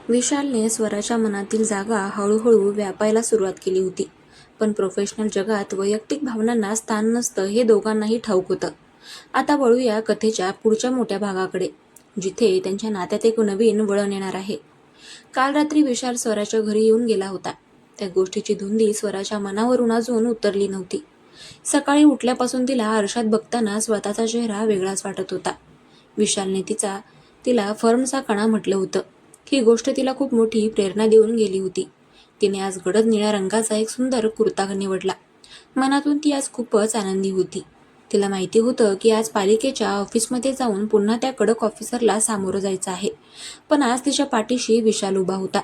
विशालने स्वराच्या मनातील जागा हळूहळू व्यापायला सुरुवात केली होती. पण प्रोफेशनल जगात वैयक्तिक भावनांना स्थान नसतं हे दोघांनाही ठाऊक होतं. आता वळूया कथेच्या पुढच्या मोठ्या भागाकडे, जिथे त्यांच्या नात्यात एक नवीन वळण येणार आहे. काल रात्री विशाल स्वराच्या घरी येऊन गेला होता. त्या गोष्टीची धुंदी स्वराच्या मनावरून अजून उतरली नव्हती. सकाळी उठल्यापासून तिला आरशात बघताना स्वतःचा चेहरा वेगळाच वाटत होता. विशालने तिला फर्मचा कणा म्हटलं होतं. ही गोष्ट तिला खूप मोठी प्रेरणा देऊन गेली होती. तिने आज गडद निळ्या रंगाचा एक सुंदर कुर्ता निवडला. मनातून ती आज खूपच आनंदी होती. तिला माहिती होतं की आज पालिकेच्या ऑफिसमध्ये जाऊन पुन्हा त्या कडक ऑफिसरला सामोरं जायचं आहे. पण आज तिच्या पाठीशी विशाल उभा होता.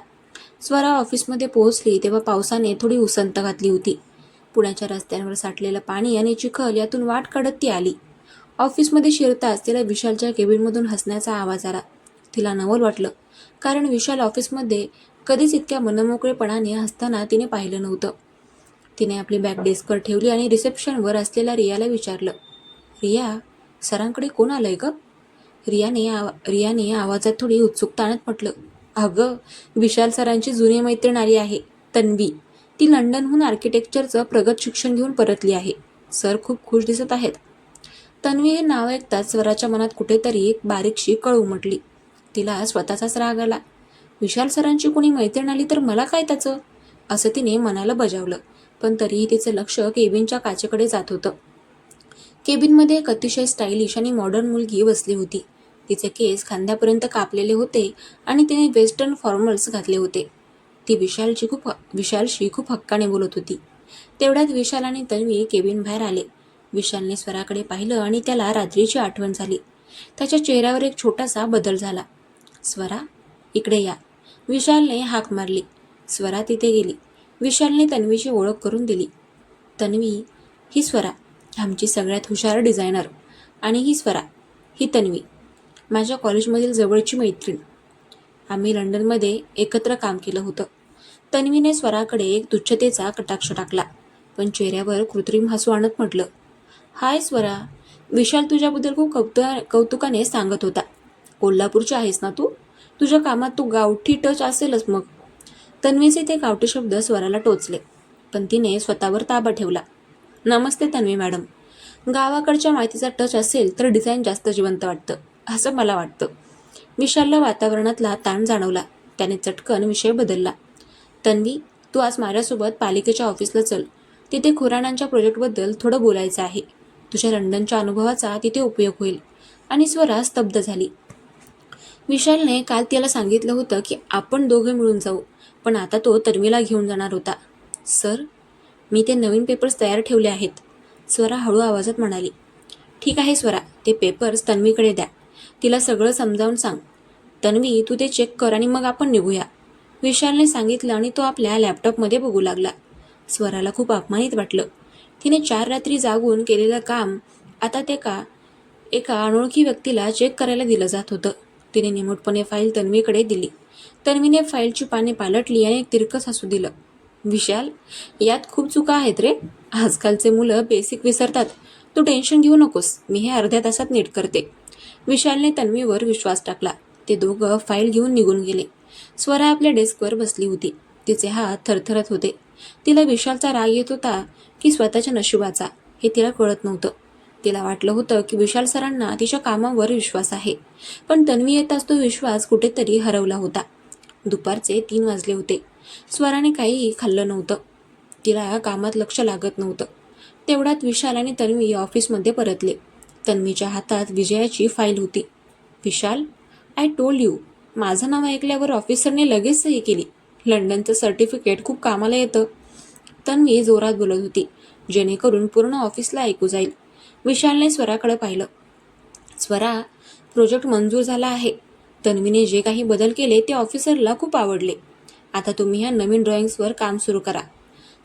स्वरा ऑफिसमध्ये पोहोचली तेव्हा पावसाने थोडी उसंत घातली होती. पुण्याच्या रस्त्यांवर साठलेलं पाणी आणि चिखल यातून वाट काढत ती आली. ऑफिसमध्ये शिरताच तिला विशालच्या केबिनमधून हसण्याचा आवाज आला. तिला नवल वाटलं, कारण विशाल ऑफिसमध्ये कधीच इतक्या मनमोकळेपणाने हसताना तिने पाहिलं नव्हतं. तिने आपली बॅग डेस्कवर ठेवली आणि रिसेप्शनवर असलेल्या रियाला विचारलं, रिया, सरांकडे कोण आलंय ग? रियाने आवाजात थोडी उत्सुकता आणत म्हटलं, अगं, विशाल सरांची जुनी मैत्रीण आली आहे, तन्वी. ती लंडनहून आर्किटेक्चरचं प्रगत शिक्षण घेऊन परतली आहे. सर खूप खुश दिसत आहेत. तन्वी हे नाव ऐकताच स्वराच्या मनात कुठेतरी एक बारीकशी कळ उमटली. तिला स्वतःचाच राग आला. विशाल सरांची कोणी मैत्रीण आली तर मला काय त्याचं, असं तिने मनाला बजावलं. पण तरीही तिचं लक्ष केबिनच्या काचेकडे जात होतं. केबिनमध्ये एक अतिशय स्टायलिश आणि मॉडर्न मुलगी बसली होती. तिचे केस खांद्यापर्यंत कापलेले होते आणि तिने वेस्टर्न फॉर्मल्स घातले होते. ती विशालशी खूप हक्काने बोलत होती. तेवढ्यात विशाल आणि तन्वी केबिन बाहेर आले. विशालने स्वराकडे पाहिलं आणि त्याला रात्रीची आठवण झाली. त्याच्या चेहऱ्यावर एक छोटासा बदल झाला. स्वरा, इकडे या, विशालने हाक मारली. स्वरा तिथे गेली. विशालने तन्वीची ओळख करून दिली. तन्वी, ही स्वरा, आमची सगळ्यात हुशार डिझायनर. आणि ही स्वरा, ही तन्वी, माझ्या कॉलेजमधील जवळची मैत्रीण. आम्ही लंडनमध्ये एकत्र काम केलं होतं. तन्वीने स्वराकडे एक तुच्छतेचा कटाक्ष टाकला, पण चेहऱ्यावर कृत्रिम हसू आणत म्हटलं, हाय स्वरा, विशाल तुझ्याबद्दल खूप कौतुकाने सांगत होता. कोल्हापूरची आहेस ना तू? तुझ्या कामात तू गावठी टच असेलच मग. तन्वीचे ते गावठी शब्द स्वराला टोचले, पण तिने स्वतःवर ताबा ठेवला. नमस्ते तन्वी मॅडम. गावाकडच्या माहितीचा टच असेल तर डिझाईन जास्त जिवंत वाटतं, असं मला वाटतं. विशालला वातावरणातला ताण जाणवला. त्याने चटकन विषय बदलला. तन्वी, तू आज माझ्यासोबत पालिकेच्या ऑफिसला चल. तिथे खुराणांच्या प्रोजेक्टबद्दल थोडं बोलायचं आहे. तुझ्या लंडनच्या अनुभवाचा तिथे उपयोग होईल. आणि स्वरा स्तब्ध झाली. विशालने काल त्याला सांगितलं होतं की आपण दोघे मिळून जाऊ, पण आता तो तन्वीला घेऊन जाणार होता. सर, मी ते नवीन पेपर्स तयार ठेवले आहेत, स्वरा हळू आवाजात म्हणाली. ठीक आहे स्वरा, ते पेपर्स तन्वीकडे द्या. तिला सगळं समजावून सांग. तन्वी, तू ते चेक कर आणि मग आपण निघूया, विशालने सांगितलं आणि तो आपल्या लॅपटॉपमध्ये बघू लागला. स्वराला खूप अपमानित वाटलं. तिने 4 रात्री जागून केलेलं काम आता एका अनोळखी व्यक्तीला चेक करायला दिलं जात होतं. तिने निमूटपणे फाईल तन्वीकडे दिली. तन्वीने फाईलची पाने पालटली आणि एक तिरकस हसू दिलं. विशाल, यात खूप चुका आहेत रे. आजकालचे मुलं बेसिक विसरतात. तू टेन्शन घेऊ नकोस, मी हे अर्ध्या तासात नीट करते. विशालने तन्वीवर विश्वास टाकला. ते दोघं फाईल घेऊन निघून गेले. स्वरा आपल्या डेस्कवर बसली होती. तिचे हात थरथरत होते. तिला विशालचा राग येत होता की स्वतःच्या नशिबाचा, हे तिला कळत नव्हतं. तिला वाटलं होतं की विशाल सरांना तिच्या कामावर विश्वास आहे, पण तन्वी येताच तो विश्वास कुठेतरी हरवला होता. दुपारचे 3 वाजले होते. स्वराने काहीही खाल्लं नव्हतं. तिला कामात लक्ष लागत नव्हतं. तेवढ्यात विशाल आणि तन्वी ऑफिसमध्ये परतले. तन्वीच्या हातात विजयाची फाईल होती. विशाल, आय टोल्ड यू, माझं नाव ऐकल्यावर ऑफिसरने लगेच सही केली. लंडनचं सर्टिफिकेट खूप कामाला येतं, तन्वी जोरात बोलत होती, जेणेकरून पूर्ण ऑफिसला ऐकू जाईल. विशालने स्वराकडे पाहिलं. स्वरा, प्रोजेक्ट मंजूर झाला आहे. तन्वीने जे काही बदल केले ते ऑफिसरला खूप आवडले. आता तुम्ही ह्या नवीन ड्रॉइंग्सवर काम सुरू करा.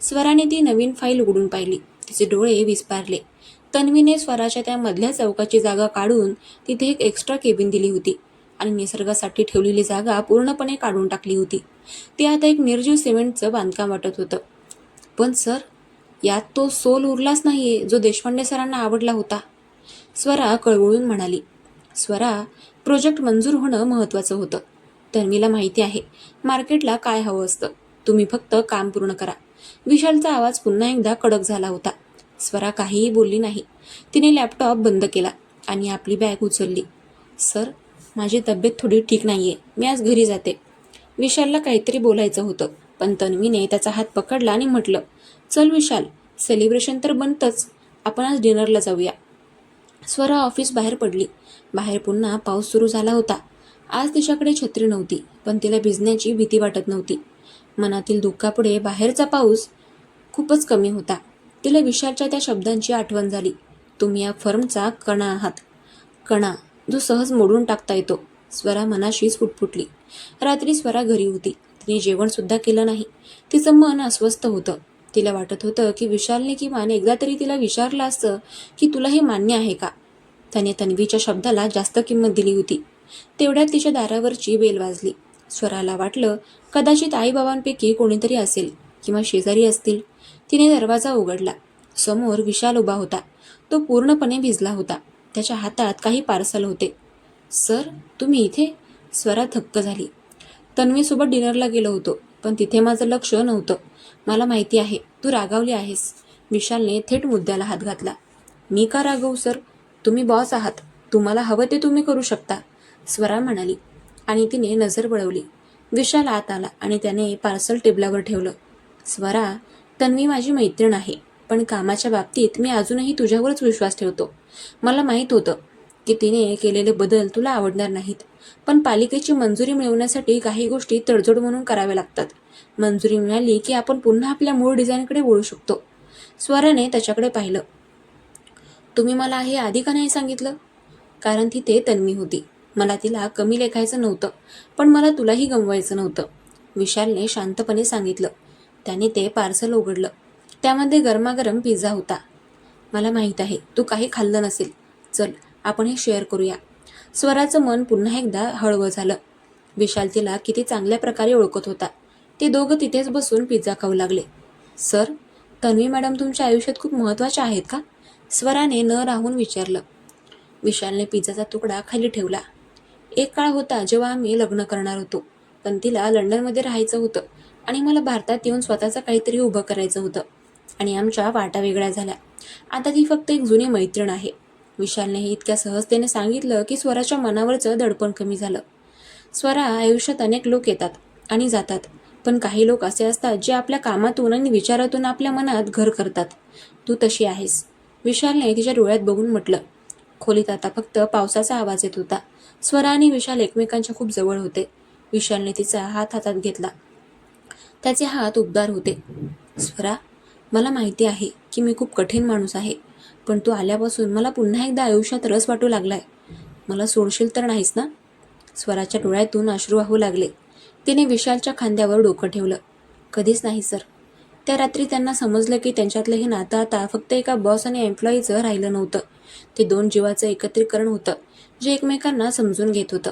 स्वराने ती नवीन फाईल उघडून पाहिली. तिचे डोळे विस्पारले. तन्वीने स्वराच्या त्या मधल्या चौकाची जागा काढून तिथे एक एक्स्ट्रा केबिन दिली होती आणि निसर्गासाठी ठेवलेली जागा पूर्णपणे काढून टाकली होती. ते आता एक निर्जीव सिमेंटचं बांधकाम वाटत होतं. पण सर, यात तो सोल उरलाच नाहीये जो देशपांडे सरांना आवडला होता, स्वरा कळवळून म्हणाली. स्वरा, प्रोजेक्ट मंजूर होणं महत्त्वाचं होतं. तन्वीला माहिती आहे मार्केटला काय हवं असतं. तुम्ही फक्त काम पूर्ण करा. विशालचा आवाज पुन्हा एकदा कडक झाला होता. स्वरा काहीही बोलली नाही. तिने लॅपटॉप बंद केला आणि आपली बॅग उचलली. सर, माझी तब्येत थोडी ठीक नाहीये. मी आज घरी जाते. विशालला काहीतरी बोलायचं होतं, पण तन्वीने त्याचा हात पकडला आणि म्हटलं, चल विशाल, सेलिब्रेशन तर बनतंच. आपण आज डिनरला जाऊया. स्वरा ऑफिस बाहेर पडली. बाहेर पुन्हा पाऊस सुरू झाला होता. आज तिच्याकडे छत्री नव्हती, पण तिला भिजण्याची भीती वाटत नव्हती. मनातील दुःखापुढे बाहेरचा पाऊस खूपच कमी होता. तिला विशालच्या त्या शब्दांची आठवण झाली. तुम्ही या फर्मचा कणा आहात. कणा जो सहज मोडून टाकता येतो. स्वरा मनाशीच फुटफुटली. रात्री स्वरा घरी होती. तिने जेवण सुद्धा केलं नाही. तिचं मन अस्वस्थ होतं. तिला वाटत होतं की विशालने किमान एकदा तरी तिला विचारलं असतं की तुला हे मान्य आहे का. त्याने तन्वीच्या शब्दाला जास्त किंमत दिली होती. तेवढ्यात तिच्या दारावरची बेल वाजली. स्वराला वाटलं कदाचित आईबाबांपैकी कोणीतरी असेल किंवा शेजारी असतील. तिने दरवाजा उघडला. समोर विशाल उभा होता. तो पूर्णपणे भिजला होता. त्याच्या हातात काही पार्सल होते. सर, तुम्ही इथे? स्वरा थक्क झाली. तन्वीसोबत डिनरला गेलो होतो, पण तिथे माझं लक्ष नव्हतं. मला माहिती आहे तू रागावली आहेस. विशालने थेट मुद्द्याला हात घातला. मी का रागवू सर? तुम्ही बॉस आहात. तुम्हाला हवं ते तुम्ही करू शकता, स्वरा म्हणाली आणि तिने नजर वळवली. विशाल आत आला आणि त्याने पार्सल टेबलावर ठेवलं. स्वरा, तन्वी माझी मैत्रीण आहे, पण कामाच्या बाबतीत मी अजूनही तुझ्यावरच विश्वास ठेवतो. मला माहीत होतं की तिने केलेले बदल तुला आवडणार नाहीत, पण पालिकेची मंजुरी मिळवण्यासाठी काही गोष्टी तडजोड म्हणून कराव्या लागतात. मंजुरी मिळाली की आपण पुन्हा आपल्या मूळ डिझाईनकडे वळू शकतो. स्वराने त्याच्याकडे पाहिलं. तुम्ही मला हे आधी का नाही सांगितलं? कारण तिथे तन्वी होती. मला तिला कमी लेखायचं नव्हतं, पण मला तुलाही गमवायचं नव्हतं, विशालने शांतपणे सांगितलं. त्याने ते पार्सल उघडलं. त्यामध्ये गरमागरम पिझ्झा होता. मला माहीत आहे तू काही खाल्लं नसेल. चल, आपण हे शेअर करूया. स्वराचं मन पुन्हा एकदा हळवं झालं. विशाल तिला किती चांगल्या प्रकारे ओळखत होता. ते दोघं तिथेच बसून पिझ्झा खाऊ लागले. सर, तन्वी मॅडम तुमच्या आयुष्यात खूप महत्त्वाच्या आहेत का? स्वराने न राहून विचारलं. विशालने पिझ्झाचा तुकडा खाली ठेवला. एक काळ होता जेव्हा आम्ही लग्न करणार होतो, पण तिला लंडनमध्ये राहायचं होतं आणि मला भारतात येऊन स्वतःचं काहीतरी उभं करायचं होतं आणि आमच्या वाटा वेगळ्या झाल्या. आता ती फक्त एक जुनी मैत्रीण आहे. विशालने हे इतक्या सहजतेने सांगितलं की स्वराच्या मनावरचं दडपण कमी झालं. स्वरा, आयुष्यात अनेक लोक येतात आणि जातात, पण काही लोक असे असतात जे आपल्या कामातून आणि विचारातून आपल्या मनात घर करतात. तू तशी आहेस, विशालने तिच्या डोळ्यात बघून म्हटलं. खोलीत आता फक्त पावसाचा आवाज येत होता. स्वरा आणि विशाल एकमेकांच्या खूप जवळ होते. विशालने तिचा हात हातात घेतला. त्याचे हात उबदार होते. स्वरा, मला माहिती आहे की मी खूप कठीण माणूस आहे, पण तू आल्यापासून मला पुन्हा एकदा आयुष्यात रस वाटू लागलाय. मला सोडशील तर नाहीस ना? स्वराच्या डोळ्यातून अश्रू वाहू लागले. तिने विशालच्या खांद्यावर डोकं ठेवलं. कधीच नाही सर. त्या रात्री त्यांना समजलं की त्यांच्यातलं हे नातं आता फक्त एका बॉस आणि एम्प्लॉईचं राहिलं नव्हतं. ते दोन जीवाचं एकत्रीकरण होतं, जे एकमेकांना समजून घेत होतं.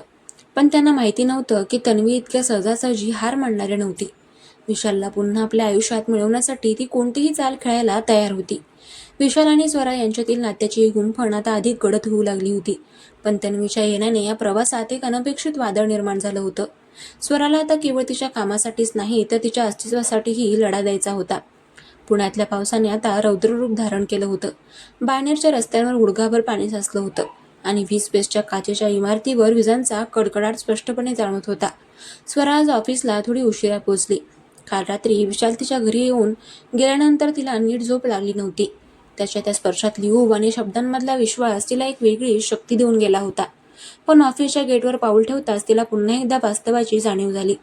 पण त्यांना माहिती नव्हतं की तन्वी इतक्या सहजासहजी हार मानणारी नव्हती. विशालला पुन्हा आपल्या आयुष्यात मिळवण्यासाठी ती कोणतीही चाल खेळायला तयार होती. विशाल आणि स्वरा यांच्यातील नात्याची गुंफण आता अधिक गडद होऊ लागली होती. पण तन्वीच्या येण्याने या प्रवासात एक अनपेक्षित वादळ निर्माण झालं होतं. स्वराला आता केवळ तिच्या कामासाठीच नाही तर तिच्या अस्तित्वासाठीही लढा द्यायचा होता. पुण्यातल्या पावसाने आता रौद्ररूप धारण केलं होतं. बाणेरच्या रस्त्यांवर गुडघाभर पाणी साचलं होतं आणि वीज पेस्टच्या काचेच्या इमारतीवर विजांचा कडकडाट स्पष्टपणे जाणवत होता. स्वरा आज ऑफिसला थोडी उशिरा पोहोचली. काल रात्री विशाल तिच्या घरी येऊन गेल्यानंतर तिला नीट झोप लागली नव्हती. त्याच्या त्या स्पर्शातली ऊब आणि शब्दांमधला विश्वास तिला एक वेगळी शक्ती देऊन गेला होता. पण ऑफिसच्या गेटवर पाऊल ठेवताच तिला पुन्हा एकदा वास्तवाची जाणीव झाली.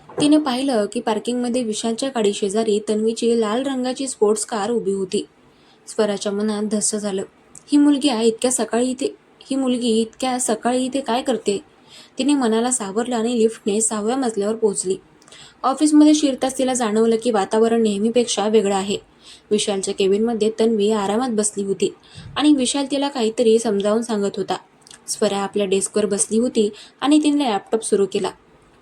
तिने पाहिलं की पार्किंगमध्ये विशालच्या गाडी शेजारी तन्वीची लाल रंगाची स्पोर्ट्स कार उभी होती. स्वराच्या मनात धस्स झालं. ही मुलगी इतक्या सकाळी इथे काय करते? तिने मनाला सावरलं आणि लिफ्टने 6व्या मजल्यावर पोहोचली. ऑफिसमध्ये शिरताच तिला जाणवलं की वातावरण नेहमीपेक्षा वेगळं आहे. विशालच्या केबिनमध्ये तन्वी आरामात बसली होती आणि विशाल तिला काहीतरी समजावून सांगत होता. स्वरा आपल्या डेस्कवर बसली होती आणि तिने लॅपटॉप सुरू केला.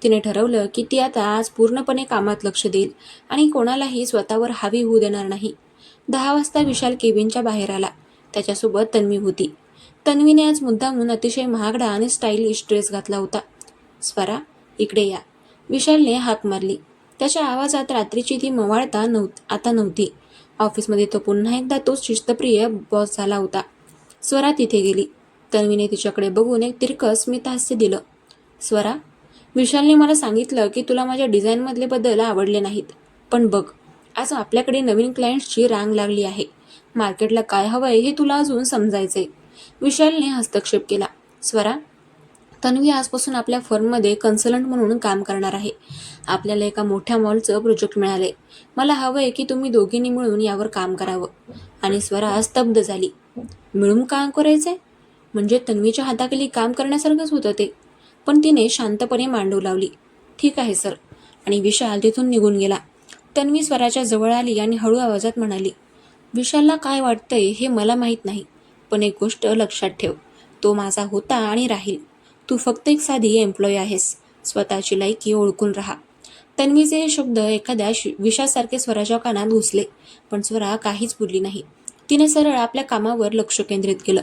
तिने ठरवलं की ती आता आज पूर्णपणे कामात लक्ष देईल आणि कोणालाही स्वतःवर हावी होऊ देणार नाही. 10 वाजता विशाल केबिनच्या बाहेर आला. त्याच्यासोबत तन्वी होती. तन्वीने आज मुद्दामून अतिशय महागडा आणि स्टाईलिश ड्रेस घातला होता. स्वरा, इकडे या. विशालने हाक मारली. त्याच्या आवाजात रात्रीची ती मवाळता आता नव्हती. ऑफिसमध्ये तो पुन्हा एकदा तोच शिस्तप्रिय बॉस झाला होता. स्वरा तिथे गेली. तन्वीने तिच्याकडे बघून एक तिरकस स्मितहास्य दिलं. स्वरा, विशालने मला सांगितलं की तुला माझ्या डिझाईनमधले बदल आवडले नाहीत. पण बघ, आज आपल्याकडे नवीन क्लायंट्सची रांग लागली आहे. मार्केटला काय हवंय हे तुला अजून समजायचंय. विशालने हस्तक्षेप केला. स्वरा, तन्वी आजपासून आपल्या फर्ममध्ये कन्सल्टंट म्हणून काम करणार आहे. आपल्याला एका मोठ्या मॉलचं प्रोजेक्ट मिळाले. मला हवंय की तुम्ही दोघींनी मिळून यावर काम करावं. आणि स्वरा स्तब्ध झाली. मिळून काम करायचंय? म्हणजे तन्वीच्या हाताखाली काम करण्यासारखंच होतं ते. पण तिने शांतपणे मांडू लावली. ठीक आहे सर. आणि विशाल तिथून निघून गेला. तन्वी स्वराच्या जवळ आली आणि हळू आवाजात म्हणाली, विशालला काय वाटतंय हे मला माहीत नाही. पण एक गोष्ट लक्षात ठेव, तो माझा होता आणि राहील. तू फक्त एक साधी एम्प्लॉई आहेस. स्वतःची लायकी ओळखून राहा. तन्वीचे हे शब्द एखाद्या विषासारखे स्वराच्या कानात घुसले. पण स्वरा काहीच बोलली नाही. तिने सरळ आपल्या कामावर लक्ष केंद्रित केलं.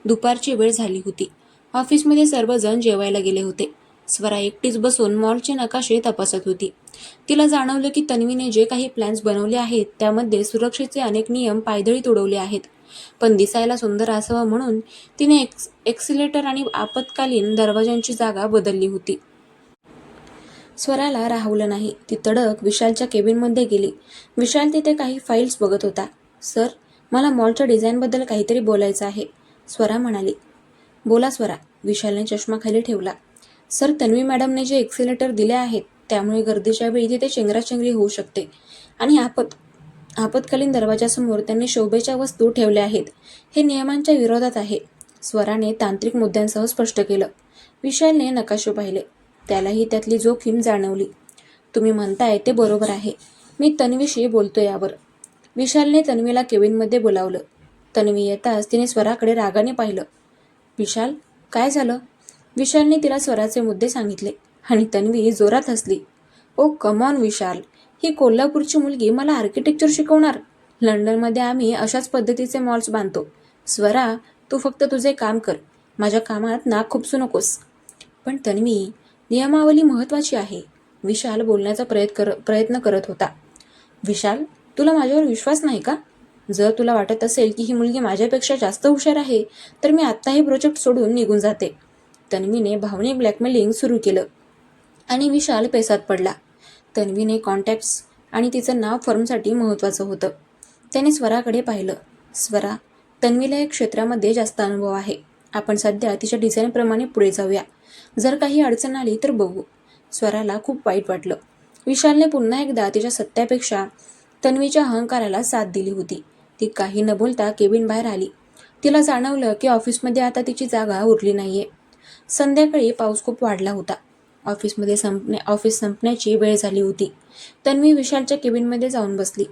दुपारची वेळ झाली होती. ऑफिसमध्ये सर्वजण जेवायला गेले होते. स्वरा एकटीच बसून मॉलचे नकाशे तपासत होती. तिला जाणवलं की तन्वीने जे काही प्लॅन्स बनवले आहेत त्यामध्ये सुरक्षेचे अनेक नियम पायदळी तुडवले आहेत. पण दिसायला सुंदर असावं म्हणून तिने एक्सिलेटर आणि आपत्कालीन दरवाजांची जागा बदलली होती. स्वराला राहवलं नाही. ती तडक विशालच्या केबिनमध्ये गेली. विशाल तिथे काही फाईल्स बघत होता. सर, मला मॉलच्या डिझाईनबद्दल काहीतरी बोलायचं आहे, स्वरा म्हणाली. बोला स्वरा. विशालने चष्मा खाली ठेवला. सर, तन्वी मॅडमने जे एक्सिलेटर दिले आहेत त्यामुळे गर्दीच्या वेळी तिथे चेंगराचेंगरी होऊ शकते. आणि आपत्कालीन दरवाजासमोर त्यांनी शोभेच्या वस्तू ठेवल्या आहेत. हे नियमांच्या विरोधात आहे, स्वराने तांत्रिक मुद्द्यांसह स्पष्ट केलं. विशालने नकाशे पाहिले. त्यालाही त्यातली जोखीम जाणवली. तुम्ही म्हणताय ते बरोबर आहे. मी तन्वीशी बोलतो यावर. विशालने तन्वीला केबिनमध्ये बोलावलं. तन्वी येताच तिने स्वराकडे रागाने पाहिलं. विशाल, काय झालं? विशालने तिला स्वराचे मुद्दे सांगितले आणि तन्वी जोरात हसली. ओ कम ऑन विशाल, ही कोल्हापूरची मुलगी मला आर्किटेक्चर शिकवणार? लंडनमध्ये आम्ही अशाच पद्धतीचे मॉल्स बांधतो. स्वरा, तू फक्त तुझे काम कर. माझ्या कामात नाक खुपसू नकोस. पण तन्वी, नियमावली महत्त्वाची आहे, विशाल बोलण्याचा प्रयत्न करत होता. विशाल, तुला माझ्यावर विश्वास नाही का? जर तुला वाटत असेल की ही मुलगी माझ्यापेक्षा जास्त हुशार आहे तर मी आत्ता हे प्रोजेक्ट सोडून निघून जाते. तन्वीने भावनिक ब्लॅकमेलिंग सुरू केलं आणि विशाल पेसात पडला. तन्वीने कॉन्टॅक्ट्स आणि तिचं नाव फर्मसाठी महत्त्वाचं होतं. त्याने स्वराकडे पाहिलं. स्वरा, तन्वीला या क्षेत्रामध्ये जास्त अनुभव आहे. आपण सध्या तिच्या डिझाईनप्रमाणे पुढे जाऊया. जर काही अडचण आली तर बघू. स्वराला खूप वाईट वाटलं. विशालने पुन्हा एकदा तिच्या सत्यापेक्षा तन्वीच्या अहंकाराला साथ दिली होती. ती काही न बोलता केबिन बाहेर आली. तिला जाणवलं की ऑफिसमध्ये आता तिची जागा उरली नाहीये. संध्याकाळी पाऊस खूप वाढला होता. ऑफिस संपण्याची वेळ झाली होती. तन्वी विशालच्या केबिनमध्ये जाऊन बसली.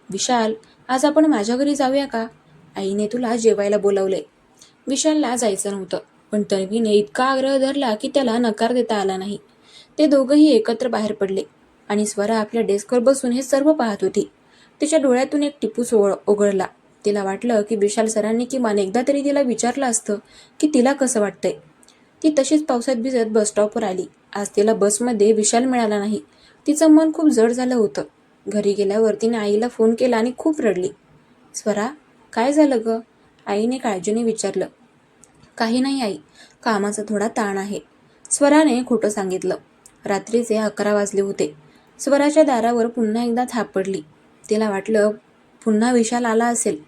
विशाल, आज आपण माझ्या घरी जाऊया का? आईने तुला जेवायला बोलावलंय. विशालला जायचं नव्हतं, पण तन्वीने इतका आग्रह धरला की त्याला नकार देता आला नाही. ते दोघंही एकत्र बाहेर पडले आणि स्वरा आपल्या डेस्कवर बसून हे सर्व पाहत होती. तिच्या डोळ्यातून एक टिपूस ओघळला. तिला वाटलं की विशाल सरांनी किमान एकदा तरी तिला विचारलं असतं की तिला कसं वाटतंय. ती तशीच पावसात भिजत बसस्टॉपवर आली. आज तिला बसमध्ये विशाल मिळाला नाही. तिचं मन खूप जड झालं होतं. घरी गेल्यावर तिने आईला फोन केला आणि खूप रडली. स्वरा, काय झालं गं? आईने काळजीने विचारलं. काही नाही आई, कामाचा थोडा ताण आहे, स्वराने खोटं सांगितलं. रात्रीचे 11 वाजले होते. स्वराच्या दारावर पुन्हा एकदा थाप पडली. तिला वाटलं पुन्हा विशाल आला असेल.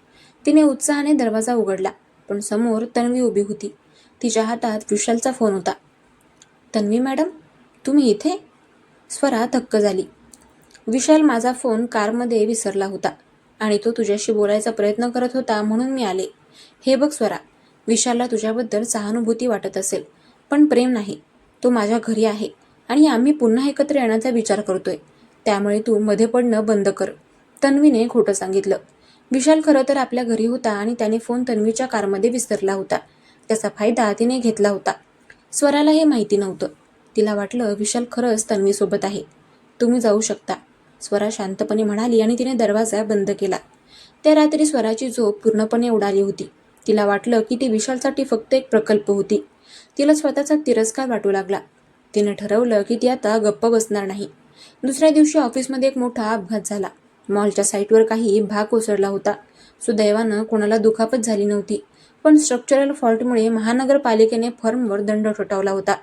तिने उत्साहाने दरवाजा उघडला, पण समोर तन्वी उभी होती. तिच्या हातात विशालचा फोन होता. तन्वी मॅडम, तुम्ही इथे? स्वरा थक्क झाली. विशाल माझा फोन कारमध्ये विसरला होता आणि तो तुझ्याशी बोलायचा प्रयत्न करत होता म्हणून मी आले. हे बघ स्वरा, विशालला तुझ्याबद्दल सहानुभूती वाटत असेल, पण प्रेम नाही. तो माझ्या घरी आहे आणि आम्ही पुन्हा एकत्र येण्याचा विचार करतोय. त्यामुळे तू मध्ये पडणं बंद कर. तन्वीने खोटं सांगितलं. विशाल खरं तर आपल्या घरी होता आणि त्याने फोन तन्वीच्या कारमध्ये विसरला होता. त्याचा फायदा तिने घेतला होता. स्वराला हे माहिती नव्हतं. तिला वाटलं विशाल खरंच तन्वीसोबत आहे. तुम्ही जाऊ शकता, स्वरा शांतपणे म्हणाली आणि तिने दरवाजा बंद केला. त्या रात्री स्वराची झोप पूर्णपणे उडाली होती. तिला वाटलं की ती विशालसाठी फक्त एक प्रकल्प होती. तिला स्वतःचा तिरस्कार वाटू लागला. तिने ठरवलं की ती आता गप्प बसणार नाही. दुसऱ्या दिवशी ऑफिसमध्ये एक मोठा अपघात झाला. मॉलच्या साईटवर काही भाग कोसळला होता. सुदैवानं कोणाला दुखापत झाली नव्हती, पण स्ट्रक्चरल फॉल्टमुळे महानगरपालिकेने फर्मवर दंड ठोठावला होता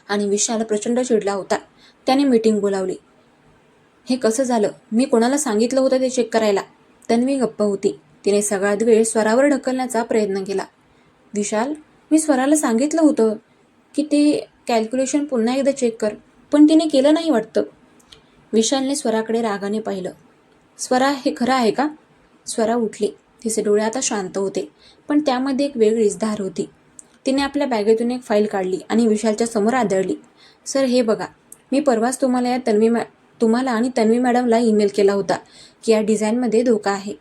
आणि विशाल प्रचंड चिडला होता. त्याने मीटिंग बोलावली. हे कसं झालं? मी कोणाला सांगितलं होतं ते चेक करायला? तन्वी गप्प होती. तिने सगळा द्वेष स्वरावर ढकलण्याचा प्रयत्न केला. विशाल, मी स्वराला सांगितलं होतं की ते कॅल्क्युलेशन पुन्हा एकदा चेक कर, पण तिने केलं नाही वाटतं. विशालने स्वराकडे रागाने पाहिलं. स्वरा, हे खरं आहे का? स्वरा उठली. तिचे डोळे आता शांत होते, पण त्यामध्ये एक वेगळीच धार होती. तिने आपल्या बॅगेतून एक फाईल काढली आणि विशालच्या समोर आदळली. सर, हे बघा, मी परवाच तुम्हाला आणि तन्वी मॅडमला ईमेल केला होता की या डिझाईनमध्ये धोका आहे.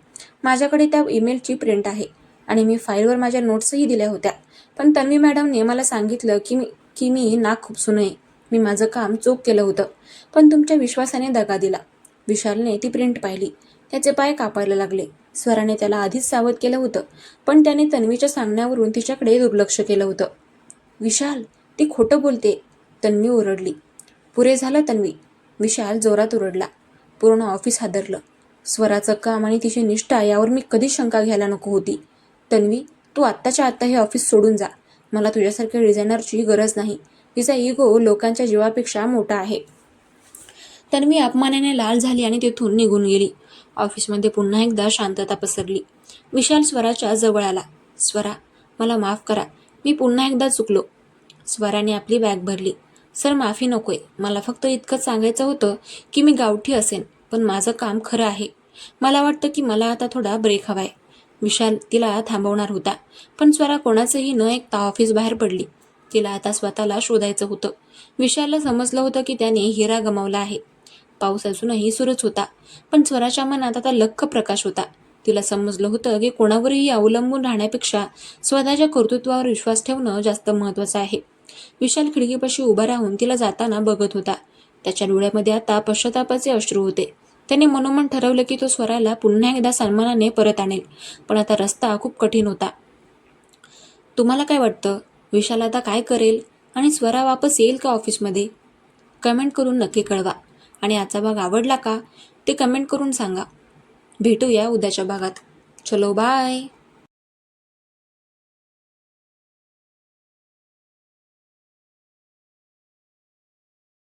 माझ्याकडे त्या ईमेलची प्रिंट आहे आणि मी फाईलवर माझ्या नोट्सही दिल्या होत्या. पण तन्वी मॅडमने मला सांगितलं की मी नाक खुपसू नये. मी माझं काम चोख केलं होतं, पण तुमच्या विश्वासाने दगा दिला. विशालने ती प्रिंट पाहिली. त्याचे पाय कापायला लागले. स्वराने त्याला आधीच सावध केलं होतं, पण त्याने तन्वीच्या सांगण्यावरून तिच्याकडे दुर्लक्ष केलं होतं. विशाल, ती खोटं बोलते, तन्वी ओरडली. पुरे झालं तन्वी, विशाल जोरात ओरडला. पूर्ण ऑफिस हादरलं. स्वराचं काम आणि तिची निष्ठा यावर मी कधीच शंका घ्यायला नको होती. तन्वी, तू आत्ताच्या आत्ता हे ऑफिस सोडून जा. मला तुझ्यासारख्या डिझायनरची गरज नाही. तिचा इगो लोकांच्या जीवापेक्षा मोठा आहे. तन्वी अपमानाने लाल झाली आणि तिथून निघून गेली. ऑफिसमध्ये पुन्हा एकदा शांतता पसरली. विशाल स्वराच्या जवळ आला. स्वरा, मला माफ करा, मी पुन्हा एकदा चुकलो. स्वराने आपली बॅग भरली. सर, माफी नकोय. मला फक्त इतकंच सांगायचं होतं की मी गावठी असेन, पण माझं काम खरं आहे. मला वाटतं की मला आता थोडा ब्रेक हवाय. विशाल तिला थांबवणार होता, पण स्वरा कोणाचंही न ऐकता ऑफिस बाहेर पडली. तिला आता स्वतःला शोधायचं होतं. विशालला समजलं होतं की त्याने हिरा गमावला आहे. पाऊस अजूनही सुरूच होता, पण स्वराच्या मनात आता लख्ख प्रकाश होता. तिला समजलं होतं की कोणावरही अवलंबून राहण्यापेक्षा स्वतःच्या कर्तृत्वावर विश्वास ठेवणं जास्त महत्त्वाचं आहे. विशाल खिडकीपाशी उभा राहून तिला जाताना बघत होता. त्याच्या डोळ्यामध्ये आता पश्चातापाचे अश्रू होते. त्याने मनोमन ठरवलं की तो स्वराला पुन्हा एकदा सन्मानाने परत आणेल, पण आता रस्ता खूप कठीण होता. तुम्हाला काय वाटतं? विशाल आता काय करेल आणि स्वरा वापस येईल का ऑफिसमध्ये? कमेंट करून नक्की कळवा. आणि आजचा भाग आवडला का ते कमेंट करून सांगा. भेटूया उद्याच्या भागात. चलो बाय.